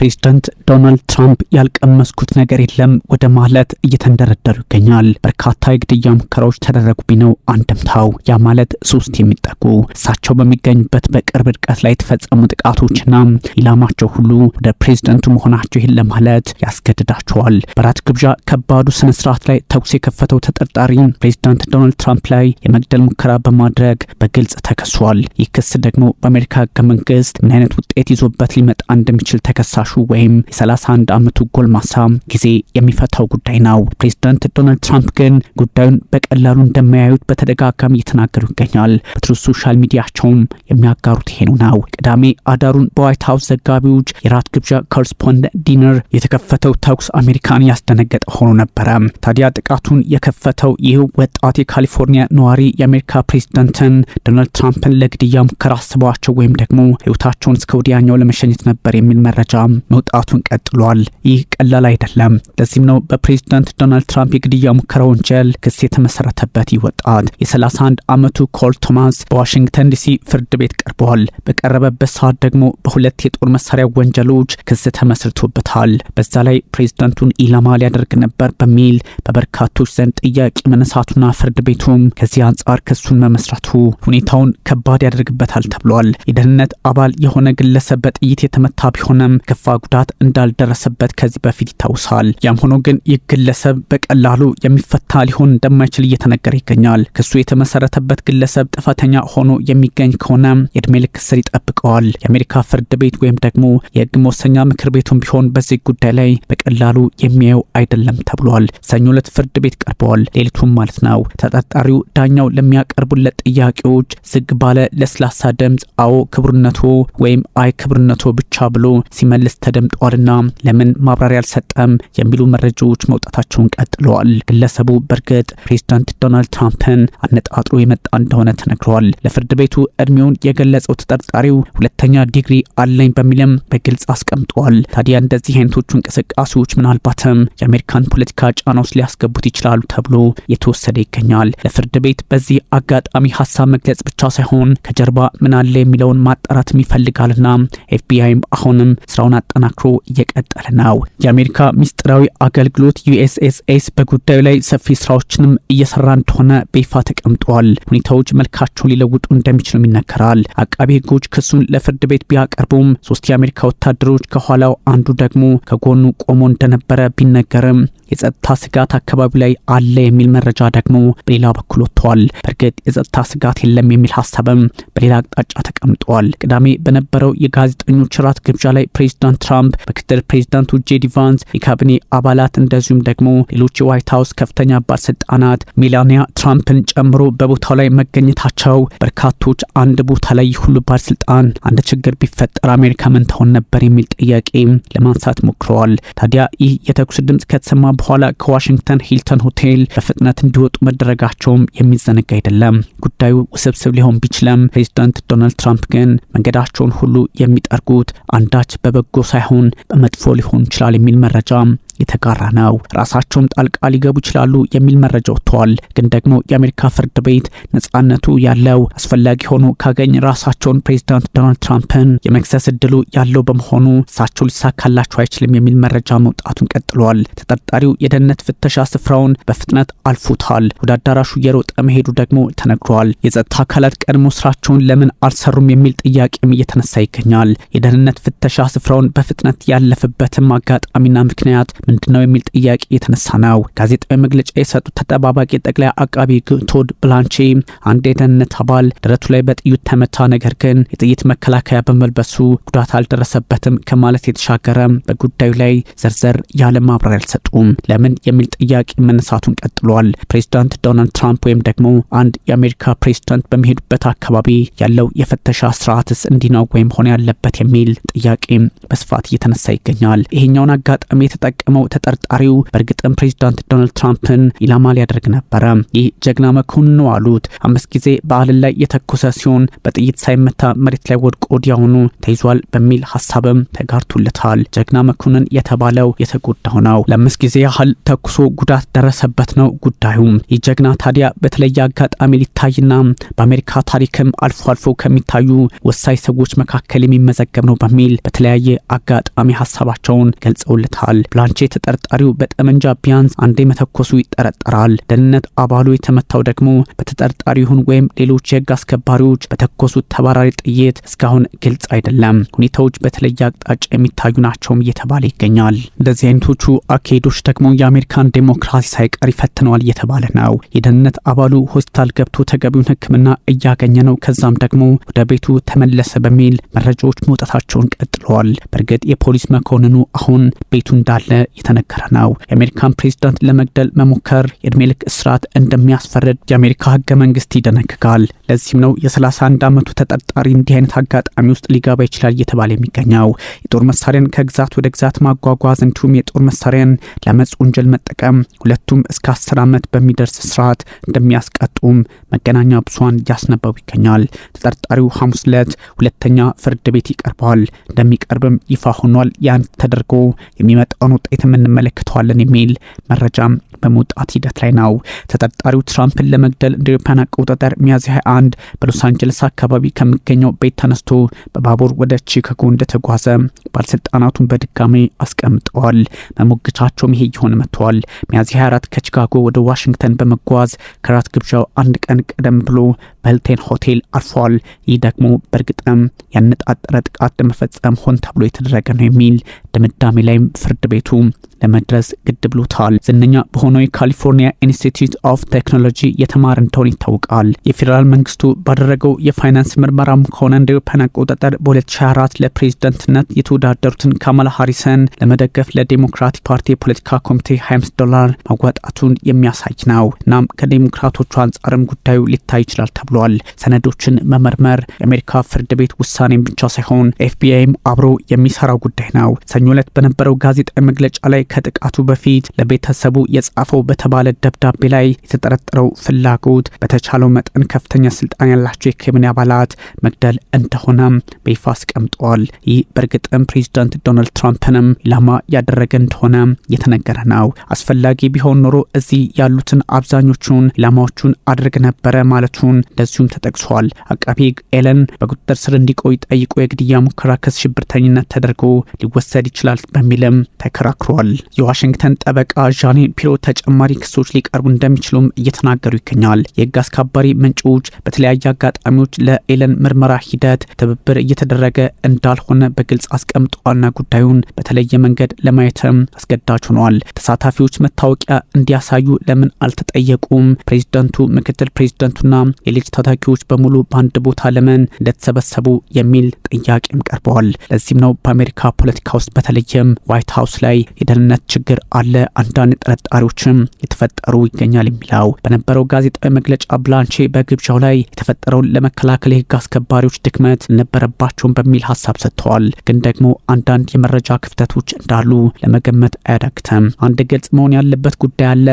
ፕሬዝዳንት ዶናልድ ትራምፕ ያልቀመስኩት ነገር የለም ወደ ማለት እየተንደረደሩ ይገኛል። በርካታ የግድያ ሙከራዎች ተደረጉብኝ ነው አንድምታው። ያ ማለት 3 የሚጠጉ እሳቸው በሚገኙበት በቅርብ ርቀት ላይ የተፈጸሙ ጥቃቶችና ኢላማቸው ሁሉ ወደ ፕሬዝዳንቱ መሆናቸው ይህን ለማለት ያስገድዳቸዋል። በራት ግብዣ ከባዱ ስነ ስርዓት ላይ ተኩስ የከፈተው ተጠርጣሪ ፕሬዝዳንት ዶናልድ ትራምፕ ላይ የመግደል ሙከራ በማድረግ በግልጽ ተከሷል። ይህ ክስ ደግሞ በአሜሪካ ህገ መንግስት ምን አይነት ውጤት ይዞበት ሊመጣ እንደሚችል ተከሳሹ ወይም የ31 ዓመቱ ጎልማሳ ጊዜ የሚፈታው ጉዳይ ነው። ፕሬዝዳንት ዶናልድ ትራምፕ ግን ጉዳዩን በቀላሉ እንደማያዩት በተደጋጋሚ እየተናገሩ ይገኛል። በትሩዝ ሶሻል ሚዲያቸውም የሚያጋሩት ይሄ ነው። ቅዳሜ አዳሩን በዋይት ሀውስ ዘጋቢዎች የራት ግብዣ ኮረስፖንደንት ዲነር የተከፈተው ተኩስ አሜሪካን ያስደነገጠ ሆኖ ነበረ። ታዲያ ጥቃቱን የከፈተው ይህ ወጣት የካሊፎርኒያ ነዋሪ የአሜሪካ ፕሬዝዳንትን ዶናልድ ትራምፕን ለግድያ ሙከራ አስበዋቸው ወይም ደግሞ ህይወታቸውን እስከ ወዲያኛው ለመሸኘት ነበር የሚል መረጃ መውጣቱን ቀጥሏል። ይህ ቀላል አይደለም። ለዚህም ነው በፕሬዝዳንት ዶናልድ ትራምፕ የግድያ ሙከራ ወንጀል ክስ የተመሰረተበት ወጣት የ31 ዓመቱ ኮል ቶማስ በዋሽንግተን ዲሲ ፍርድ ቤት ቀርቧል። በቀረበበት ሰዓት ደግሞ በሁለት የጦር መሳሪያ ወንጀሎች ክስ ተመስርቶበታል። በዛ ላይ ፕሬዝዳንቱን ኢላማ ሊያደርግ ነበር በሚል በበርካቶች ዘንድ ጥያቄ መነሳቱና ፍርድ ቤቱም ከዚህ አንጻር ክሱን መመስረቱ ሁኔታውን ከባድ ያደርግበታል ተብሏል። የደህንነት አባል የሆነ ግለሰብ በጥይት የተመታ ቢሆንም ከፋ ጉዳት እንዳልደረሰበት ከዚህ በፊት ይታወሳል። ያም ሆኖ ግን ይህ ግለሰብ በቀላሉ የሚፈታ ሊሆን እንደማይችል እየተነገረ ይገኛል። ክሱ የተመሰረተበት ግለሰብ ጥፋተኛ ሆኖ የሚገኝ ከሆነ የእድሜ ልክ እስር ይጠብቀዋል። የአሜሪካ ፍርድ ቤት ወይም ደግሞ የህግ መወሰኛ ምክር ቤቱን ቢሆን በዚህ ጉዳይ ላይ በቀላሉ የሚያየው አይደለም ተብሏል። ሰኞ ዕለት ፍርድ ቤት ቀርበዋል። ሌሊቱም ማለት ነው። ተጠርጣሪው ዳኛው ለሚያቀርቡለት ጥያቄዎች ዝግ ባለ ለስላሳ ድምፅ አዎ ክብርነቶ ወይም አይ ክብርነቶ ብቻ ብሎ ሲመልስ ተደምጧልና ለምን ማብራሪያ አልሰጠም የሚሉ መረጃዎች መውጣታቸውን ቀጥለዋል። ግለሰቡ በእርግጥ ፕሬዝዳንት ዶናልድ ትራምፕን አነጣጥሮ የመጣ እንደሆነ ተነግሯል። ለፍርድ ቤቱ እድሜውን የገለጸው ተጠርጣሪው 2ኛ ዲግሪ አለኝ በሚልም በግልጽ አስቀምጧል። ታዲያ እንደዚህ አይነቶቹ እንቅስቃሴዎች ምናልባትም የአሜሪካን ፖለቲካ ጫና ውስጥ ሊያስገቡት ይችላሉ ተብሎ የተወሰደ ይገኛል። ለፍርድ ቤት በዚህ አጋጣሚ ሀሳብ መግለጽ ብቻ ሳይሆን ከጀርባ ምን አለ የሚለውን ማጣራትም ይፈልጋልና ኤፍቢአይም አሁንም ስራውን አጠናክሮ እየቀጠለ ነው። የአሜሪካ ሚስጥራዊ አገልግሎት ዩኤስኤስ በጉዳዩ ላይ ሰፊ ስራዎችንም እየሰራ እንደሆነ በይፋ ተቀምጧል። ሁኔታዎች መልካቸውን ሊለውጡ እንደሚችሉም ይነገራል። አቃቢ ህጎች ክሱን ለፍርድ ቤት ቢያቀርቡም 3 የአሜሪካ ወታደሮች ከኋላው አንዱ ደግሞ ከጎኑ ቆሞ እንደነበረ ቢነገርም የጸጥታ ስጋት አካባቢ ላይ አለ የሚል መረጃ ደግሞ በሌላ በኩል ወጥቷል። በእርግጥ የጸጥታ ስጋት የለም የሚል ሀሳብም በሌላ አቅጣጫ ተቀምጧል። ቅዳሜ በነበረው የጋዜጠኞች ራት ግብዣ ላይ ፕሬዝዳንት ትራምፕ፣ ምክትል ፕሬዝዳንቱ ጄዲ ቫንስ፣ የካቢኔ አባላት እንደዚሁም ደግሞ ሌሎች የዋይት ሀውስ ከፍተኛ ባለስልጣናት ሜላኒያ ትራምፕን ጨምሮ በቦታው ላይ መገኘታቸው በርካቶች አንድ ቦታ ላይ ሁሉ ባለስልጣን አንድ ችግር ቢፈጠር አሜሪካ ምን ትሆን ነበር የሚል ጥያቄ ለማንሳት ሞክረዋል። ታዲያ ይህ የተኩስ ድምጽ ከተሰማ በኋላ ከዋሽንግተን ሂልተን ሆቴል በፍጥነት እንዲወጡ መደረጋቸውም የሚዘነጋ አይደለም። ጉዳዩ ውስብስብ ሊሆን ቢችልም ፕሬዝዳንት ዶናልድ ትራምፕ ግን መንገዳቸውን ሁሉ የሚጠርጉት አንዳች በበጎ ሳይሆን በመጥፎ ሊሆን ይችላል የሚል መረጃ የተጋራ ነው። ራሳቸውም ጣልቃ ሊገቡ ይችላሉ የሚል መረጃ ወጥቷል። ግን ደግሞ የአሜሪካ ፍርድ ቤት ነጻነቱ ያለው አስፈላጊ ሆኖ ካገኝ ራሳቸውን ፕሬዝዳንት ዶናልድ ትራምፕን የመክሰስ እድሉ ያለው በመሆኑ እሳቸው ሊሳካላቸው አይችልም የሚል መረጃ መውጣቱን ቀጥሏል። ተጠርጣሪው የደህንነት ፍተሻ ስፍራውን በፍጥነት አልፎታል። ወደ አዳራሹ እየሮጠ መሄዱ ደግሞ ተነግሯል። የጸጥታ አካላት ቀድሞ ስራቸውን ለምን አልሰሩም የሚል ጥያቄም እየተነሳ ይገኛል። የደህንነት ፍተሻ ስፍራውን በፍጥነት ያለፈበትም አጋጣሚና ምክንያት ምንድነው የሚል ጥያቄ የተነሳ ነው። ጋዜጣዊ መግለጫ የሰጡት ተጠባባቂ ጠቅላይ አቃቢ ቶድ ብላንቼ አንድ የደህንነት አባል ደረቱ ላይ በጥይት ተመታ፣ ነገር ግን የጥይት መከላከያ በመልበሱ ጉዳት አልደረሰበትም ከማለት የተሻገረ በጉዳዩ ላይ ዘርዘር ያለ ማብራሪያ አልሰጡም። ለምን የሚል ጥያቄ መነሳቱን ቀጥሏል። ፕሬዝዳንት ዶናልድ ትራምፕ ወይም ደግሞ አንድ የአሜሪካ ፕሬዝዳንት በሚሄዱበት አካባቢ ያለው የፍተሻ ስርዓትስ እንዲናው ወይም ሆነ ያለበት የሚል ጥያቄ በስፋት እየተነሳ ይገኛል። ይሄኛውን አጋጣሚ የተጠቀሙ የፈጸመው ተጠርጣሪው በእርግጥም ፕሬዚዳንት ዶናልድ ትራምፕን ኢላማ ሊያደርግ ነበረ። ይህ ጀግና መኮንን ነው አሉት። 5 ጊዜ በዓለም ላይ የተኮሰ ሲሆን በጥይት ሳይመታ መሬት ላይ ወድቆ ወዲያውኑ ተይዟል በሚል ሐሳብም ተጋርቶለታል። ጀግና መኮንን የተባለው የተጎዳው ነው። ለ5 ጊዜ ያህል ተኩሶ ጉዳት ደረሰበት ነው ጉዳዩ። ይህ ጀግና ታዲያ በተለየ አጋጣሚ ሊታይና በአሜሪካ ታሪክም አልፎ አልፎ ከሚታዩ ወሳኝ ሰዎች መካከል የሚመዘገብ ነው በሚል በተለያየ አጋጣሚ ሐሳባቸውን ገልጸውለታል። ብላንቼ ተጠርጣሪው በጠመንጃ ቢያንስ አንዴ መተኮሱ ይጠረጠራል። ደህንነት አባሉ የተመታው ደግሞ በተጠርጣሪውን ወይም ሌሎች የህግ አስከባሪዎች በተኮሱት ተባራሪ ጥይት እስካሁን ግልጽ አይደለም። ሁኔታዎች በተለየ አቅጣጫ የሚታዩ ናቸውም እየተባለ ይገኛል። እንደዚህ አይነቶቹ አካሄዶች ደግሞ የአሜሪካን ዴሞክራሲ ሳይቀር ይፈትነዋል እየተባለ ነው። የደህንነት አባሉ ሆስፒታል ገብቶ ተገቢውን ሕክምና እያገኘ ነው፣ ከዛም ደግሞ ወደ ቤቱ ተመለሰ በሚል መረጃዎች መውጣታቸውን ቀጥለዋል። በእርግጥ የፖሊስ መኮንኑ አሁን ቤቱ እንዳለ የተነገረ ነው። የአሜሪካን ፕሬዝዳንት ለመግደል መሞከር የእድሜ ልክ እስራት እንደሚያስፈርድ የአሜሪካ ህገ መንግስት ይደነግጋል። ለዚህም ነው የ31 ዓመቱ ተጠርጣሪ እንዲህ አይነት አጋጣሚ ውስጥ ሊገባ ይችላል እየተባለ የሚገኘው። የጦር መሳሪያን ከግዛት ወደ ግዛት ማጓጓዝ እንዲሁም የጦር መሳሪያን ለአመጽ ወንጀል መጠቀም ሁለቱም እስከ 10 ዓመት በሚደርስ እስራት እንደሚያስቀጡም መገናኛ ብዙሃን እያስነበቡ ይገኛል። ተጠርጣሪው ሐሙስ ዕለት ሁለተኛ ፍርድ ቤት ይቀርባል። እንደሚቀርብም ይፋ ሆኗል። ያን ተደርጎ የሚመጣውን ውጤት እንመለከተዋለን የሚል መረጃም በመውጣት ሂደት ላይ ነው። ተጠርጣሪው ትራምፕን ለመግደል እንደ አውሮፓውያን አቆጣጠር ሚያዝያ 21 በሎስ አንጀለስ አካባቢ ከሚገኘው ቤት ተነስቶ በባቡር ወደ ቺካጎ እንደተጓዘ ባለስልጣናቱን በድጋሚ አስቀምጠዋል። መሞገቻቸውም ይሄ እየሆነ መጥቷል። ሚያዝያ 24 ከቺካጎ ወደ ዋሽንግተን በመጓዝ ከራት ግብዣው አንድ ቀን ቀደም ብሎ በሂልተን ሆቴል አርፏል። ይህ ደግሞ በእርግጥም ያነጣጠረ ጥቃት ለመፈጸም ሆን ተብሎ የተደረገ ነው የሚል ድምዳሜ ላይም ፍርድ ቤቱ ለመድረስ ግድ ብሎታል። ዝነኛ በሆነው የካሊፎርኒያ ኢንስቲትዩት ኦፍ ቴክኖሎጂ የተማረ እንደሆነ ይታወቃል። የፌዴራል መንግስቱ ባደረገው የፋይናንስ ምርመራም ከሆነ እንደ አውሮፓውያን አቆጣጠር በ2024 ለፕሬዝዳንትነት የተወዳደሩትን ካማላ ሃሪስን ለመደገፍ ለዴሞክራቲክ ፓርቲ የፖለቲካ ኮሚቴ $25 ማዋጣቱን የሚያሳይ ነው። እናም ከዴሞክራቶቹ አንጻርም ጉዳዩ ሊታይ ይችላል ተብሏል። ሰነዶችን መመርመር የአሜሪካ ፍርድ ቤት ውሳኔም ብቻ ሳይሆን ኤፍቢአይም አብሮ የሚሰራው ጉዳይ ነው። ሰኞ ዕለት በነበረው ጋዜጣዊ መግለጫ ላይ ከጥቃቱ በፊት ለቤተሰቡ የጻፈው በተባለ ደብዳቤ ላይ የተጠረጠረው ፍላጎት በተቻለው መጠን ከፍተኛ ስልጣን ያላቸው የካቢኔ አባላት መግደል እንደሆነም በይፋ አስቀምጧል። ይህ በእርግጥም ፕሬዚዳንት ዶናልድ ትራምፕንም ኢላማ ያደረገ እንደሆነ የተነገረ ነው። አስፈላጊ ቢሆን ኖሮ እዚህ ያሉትን አብዛኞቹን ኢላማዎቹን አድርግ ነበረ ማለቱን እንደዚሁም ተጠቅሷል። አቃቤ ሕግ ኤለን በቁጥጥር ስር እንዲቆይ ጠይቆ የግድያ ሙከራ ክስ ሽብርተኝነት ተደርጎ ሊወሰድ ይችላል በሚልም ተከራክሯል። የዋሽንግተን ጠበቃ ዣኒ ፒሮ ተጨማሪ ክሶች ሊቀርቡ እንደሚችሉም እየተናገሩ ይገኛል። የህግ አስከባሪ ምንጮች በተለያየ አጋጣሚዎች ለኤለን ምርመራ ሂደት ትብብር እየተደረገ እንዳልሆነ በግልጽ አስቀምጠዋልና ጉዳዩን በተለየ መንገድ ለማየትም አስገዳጅ ሆኗል። ተሳታፊዎች መታወቂያ እንዲያሳዩ ለምን አልተጠየቁም? ፕሬዝዳንቱ፣ ምክትል ፕሬዝዳንቱና የልጅ ታጣቂዎች በሙሉ በአንድ ቦታ ለምን እንደተሰበሰቡ የሚል ጥያቄም ቀርበዋል። ለዚህም ነው በአሜሪካ ፖለቲካ ውስጥ በተለይም ዋይት ሀውስ ላይ የደህንነት ችግር አለ፣ አንዳንድ ጥርጣሬዎችም የተፈጠሩ ይገኛል የሚለው። በነበረው ጋዜጣዊ መግለጫ ብላንቼ በግብዣው ላይ የተፈጠረውን ለመከላከል የህግ አስከባሪዎች ድክመት ነበረባቸውን በሚል ሀሳብ ሰጥተዋል። ግን ደግሞ አንዳንድ የመረጃ ክፍተቶች እንዳሉ ለመገመት አያዳግተም። አንድ ግልጽ መሆን ያለበት ጉዳይ አለ።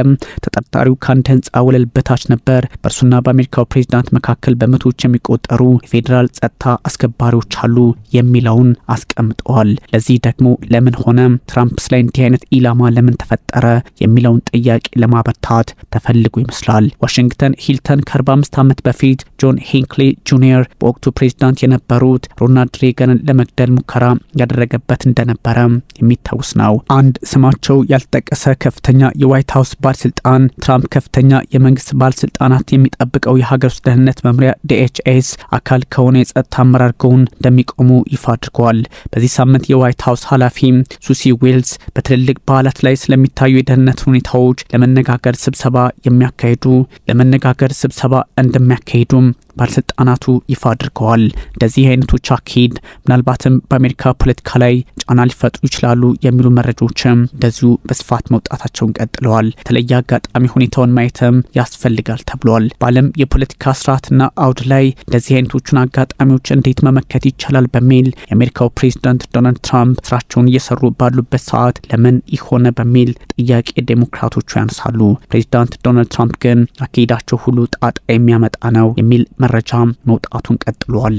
ተጠርጣሪው ከአንድ ህንፃ ወለል በታች ነበር። በእርሱና በአሜሪካው ፕሬዝዳንት መካከል በመቶዎች የሚቆጠሩ የፌዴራል ጸጥታ አስከባሪዎች አሉ የሚለውን አስቀምጠዋል። ለዚህ ደግሞ ለምን ሆነ፣ ትራምፕስ ላይ እንዲህ አይነት ኢላማ ለምን ተፈጠረ የሚለውን ጥያቄ ለማበርታት ተፈልጎ ይመስላል። ዋሽንግተን ሂልተን ከ45 ዓመት በፊት ጆን ሂንክሊ ጁኒየር በወቅቱ ፕሬዝዳንት የነበሩት ሮናልድ ሬገንን ለመግደል ሙከራ ያደረገበት እንደነበረ የሚታወስ ነው። አንድ ስማቸው ያልተጠቀሰ ከፍተኛ የዋይት ሀውስ ባለስልጣን ትራምፕ ከፍተኛ የመንግስት ባለስልጣናት የሚጠብቀው የሀገር ውስጥ ደህንነት መምሪያ DHS አካል ከሆነ የጸጥታ አመራር ጎን እንደሚቆሙ ይፋ አድርገዋል። በዚህ ሳምንት የዋይት ሀውስ ኃላፊ ሱሲ ዌልስ በትልልቅ በዓላት ላይ ስለሚታዩ የደህንነት ሁኔታዎች ለመነጋገር ስብሰባ እንደሚያካሂዱም ባለስልጣናቱ ይፋ አድርገዋል። እንደዚህ አይነቶች አካሄድ ምናልባትም በአሜሪካ ፖለቲካ ላይ ጫና ሊፈጥሩ ይችላሉ የሚሉ መረጃዎችም እንደዚሁ በስፋት መውጣታቸውን ቀጥለዋል። የተለየ አጋጣሚ ሁኔታውን ማየትም ያስፈልጋል ተብሏል። በዓለም የፖለቲካ ስርዓትና አውድ ላይ እንደዚህ አይነቶቹን አጋጣሚዎች እንዴት መመከት ይቻላል በሚል የአሜሪካው ፕሬዚዳንት ዶናልድ ትራምፕ ስራቸውን እየሰሩ ባሉበት ሰዓት ለምን ይሆነ በሚል ጥያቄ ዴሞክራቶቹ ያነሳሉ። ፕሬዚዳንት ዶናልድ ትራምፕ ግን አካሄዳቸው ሁሉ ጣጣ የሚያመጣ ነው የሚል መረጃም መውጣቱን ቀጥሏል።